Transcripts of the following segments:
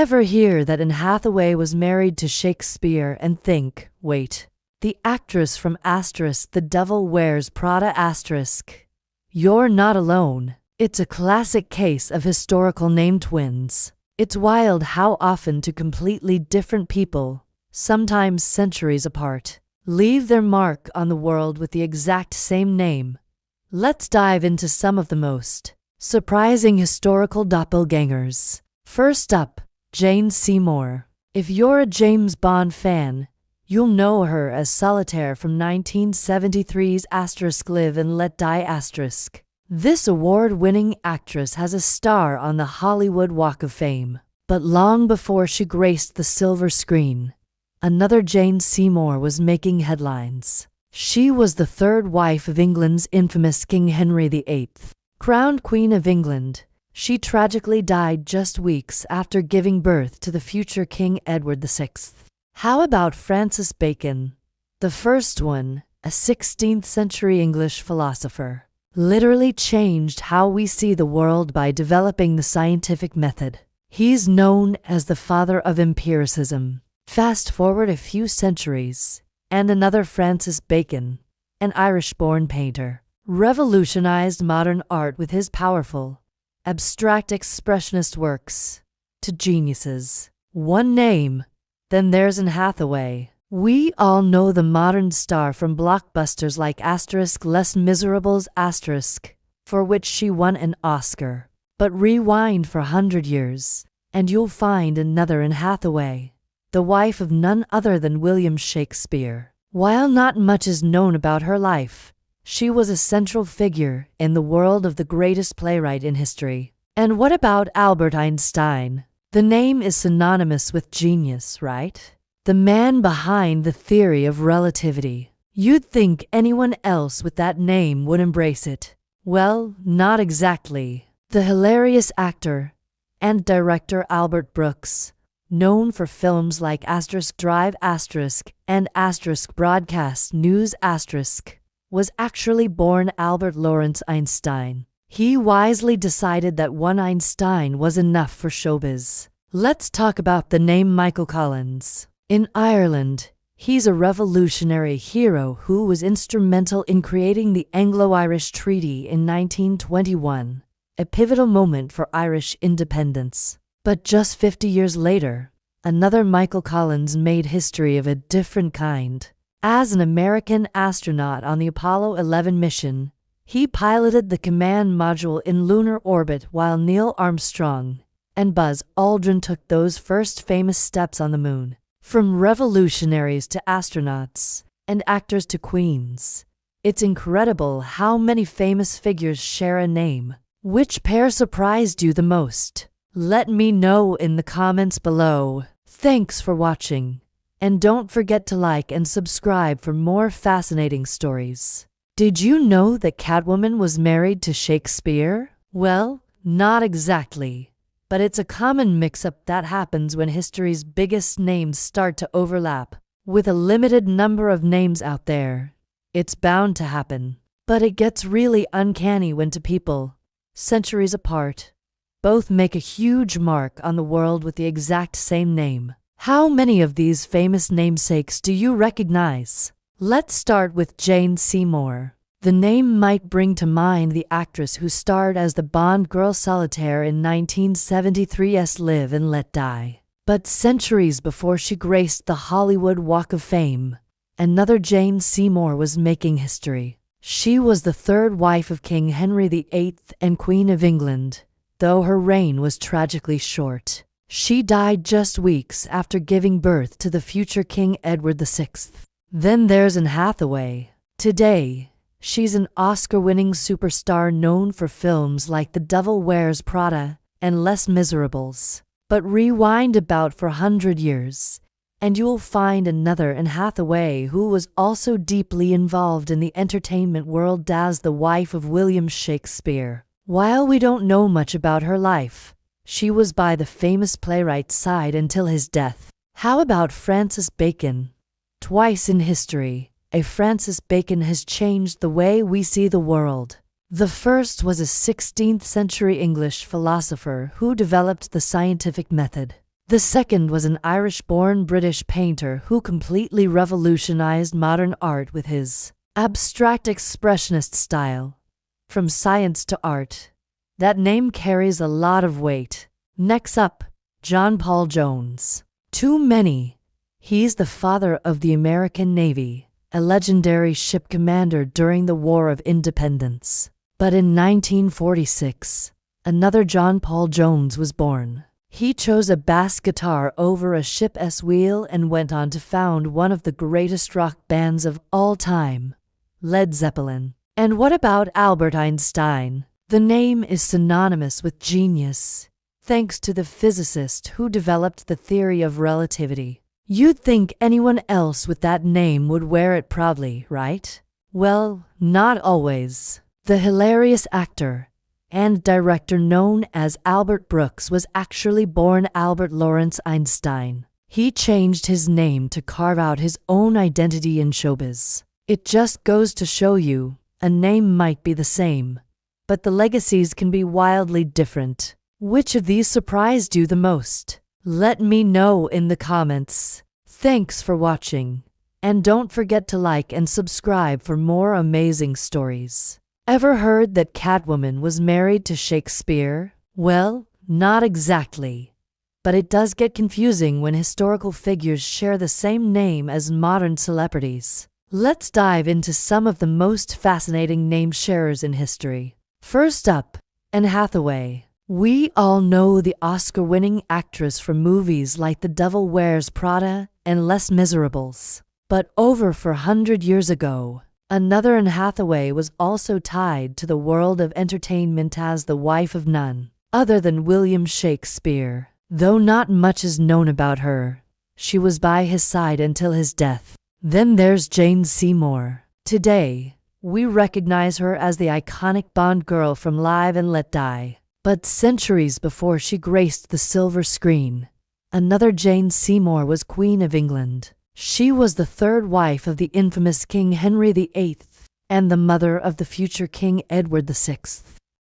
Ever hear that Anne Hathaway was married to Shakespeare and think, wait, the actress from Asterisk, The Devil Wears Prada Asterisk? You're not alone. It's a classic case of historical name twins. It's wild how often two completely different people, sometimes centuries apart, leave their mark on the world with the exact same name. Let's dive into some of the most surprising historical doppelgangers. First up, Jane Seymour. If you're a James Bond fan, you'll know her as Solitaire from 1973's Asterisk Live and Let Die Asterisk. This award-winning actress has a star on the Hollywood Walk of Fame. But long before she graced the silver screen, another Jane Seymour was making headlines. She was the third wife of England's infamous King Henry VIII. Crowned Queen of England, she tragically died just weeks after giving birth to the future King Edward VI. How about Francis Bacon? The first one, a 16th century English philosopher, literally changed how we see the world by developing the scientific method. He's known as the father of empiricism. Fast forward a few centuries, and another Francis Bacon, an Irish-born painter, revolutionized modern art with his powerful, abstract expressionist works. To geniuses. One name, then there's Anne Hathaway. We all know the modern star from blockbusters like Asterisk, Les Miserables Asterisk, for which she won an Oscar. But rewind for 100 years, and you'll find another Anne Hathaway, the wife of none other than William Shakespeare. While not much is known about her life, she was a central figure in the world of the greatest playwright in history. And what about Albert Einstein? The name is synonymous with genius, right? The man behind the theory of relativity. You'd think anyone else with that name would embrace it. Well, not exactly. The hilarious actor and director Albert Brooks, known for films like Asterisk Drive Asterisk and Asterisk Broadcast News Asterisk, was actually born Albert Lawrence Einstein. He wisely decided that one Einstein was enough for showbiz. Let's talk about the name Michael Collins. In Ireland, he's a revolutionary hero who was instrumental in creating the Anglo-Irish Treaty in 1921, a pivotal moment for Irish independence. But just 50 years later, another Michael Collins made history of a different kind. As an American astronaut on the Apollo 11 mission, he piloted the command module in lunar orbit while Neil Armstrong and Buzz Aldrin took those first famous steps on the moon. From revolutionaries to astronauts, and actors to queens, it's incredible how many famous figures share a name. Which pair surprised you the most? Let me know in the comments below. Thanks for watching, and don't forget to like and subscribe for more fascinating stories. Did you know that Catwoman was married to Shakespeare? Well, not exactly, but it's a common mix-up that happens when history's biggest names start to overlap. With a limited number of names out there, it's bound to happen. But it gets really uncanny when two people, centuries apart, both make a huge mark on the world with the exact same name. How many of these famous namesakes do you recognize? Let's start with Jane Seymour. The name might bring to mind the actress who starred as the Bond girl Solitaire in 1973's Live and Let Die. But centuries before she graced the Hollywood Walk of Fame, another Jane Seymour was making history. She was the third wife of King Henry VIII and Queen of England, though her reign was tragically short. She died just weeks after giving birth to the future King Edward VI. Then there's Anne Hathaway. Today, she's an Oscar-winning superstar known for films like The Devil Wears Prada and Les Miserables. But rewind about 400 years, and you'll find another Anne Hathaway who was also deeply involved in the entertainment world as the wife of William Shakespeare. While we don't know much about her life, she was by the famous playwright's side until his death. How about Francis Bacon? Twice in history, a Francis Bacon has changed the way we see the world. The first was a 16th century English philosopher who developed the scientific method. The second was an Irish-born British painter who completely revolutionized modern art with his abstract expressionist style. From science to art, that name carries a lot of weight. Next up, John Paul Jones. Too many. He's the father of the American Navy, a legendary ship commander during the War of Independence. But in 1946, another John Paul Jones was born. He chose a bass guitar over a ship's wheel and went on to found one of the greatest rock bands of all time, Led Zeppelin. And what about Albert Einstein? The name is synonymous with genius, thanks to the physicist who developed the theory of relativity. You'd think anyone else with that name would wear it proudly, right? Well, not always. The hilarious actor and director known as Albert Brooks was actually born Albert Lawrence Einstein. He changed his name to carve out his own identity in showbiz. It just goes to show you, a name might be the same, but the legacies can be wildly different. Which of these surprised you the most? Let me know in the comments. Thanks for watching, and don't forget to like and subscribe for more amazing stories. Ever heard that Catwoman was married to Shakespeare? Well, not exactly. But it does get confusing when historical figures share the same name as modern celebrities. Let's dive into some of the most fascinating name sharers in history. First up, Anne Hathaway. We all know the Oscar-winning actress from movies like The Devil Wears Prada and Les Miserables. But over 400 years ago, another Anne Hathaway was also tied to the world of entertainment as the wife of none other than William Shakespeare. Though not much is known about her, she was by his side until his death. Then there's Jane Seymour. Today, we recognize her as the iconic Bond girl from Live and Let Die. But centuries before she graced the silver screen, another Jane Seymour was Queen of England. She was the third wife of the infamous King Henry VIII and the mother of the future King Edward VI,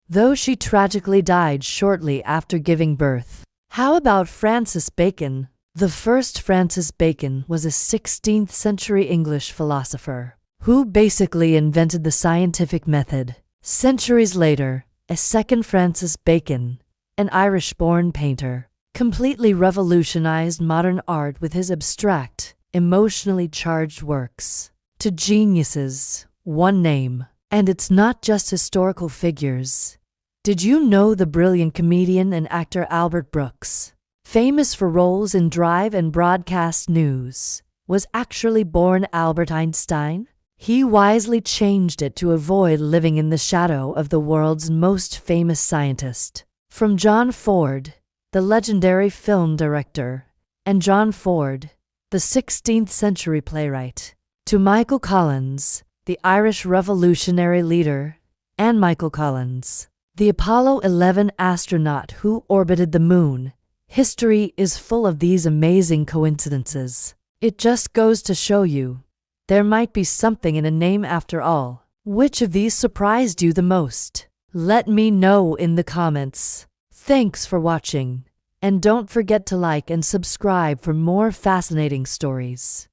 though she tragically died shortly after giving birth. How about Francis Bacon? The first Francis Bacon was a 16th century English philosopher who basically invented the scientific method. Centuries later, a second Francis Bacon, an Irish-born painter, completely revolutionized modern art with his abstract, emotionally charged works. To geniuses, one name. And it's not just historical figures. Did you know the brilliant comedian and actor Albert Brooks, famous for roles in Drive and Broadcast News, was actually born Albert Einstein? He wisely changed it to avoid living in the shadow of the world's most famous scientist. From John Ford, the legendary film director, and John Ford, the 16th century playwright, to Michael Collins, the Irish revolutionary leader, and Michael Collins, the Apollo 11 astronaut who orbited the moon. History is full of these amazing coincidences. It just goes to show you, there might be something in a name after all. Which of these surprised you the most? Let me know in the comments. Thanks for watching, and don't forget to like and subscribe for more fascinating stories.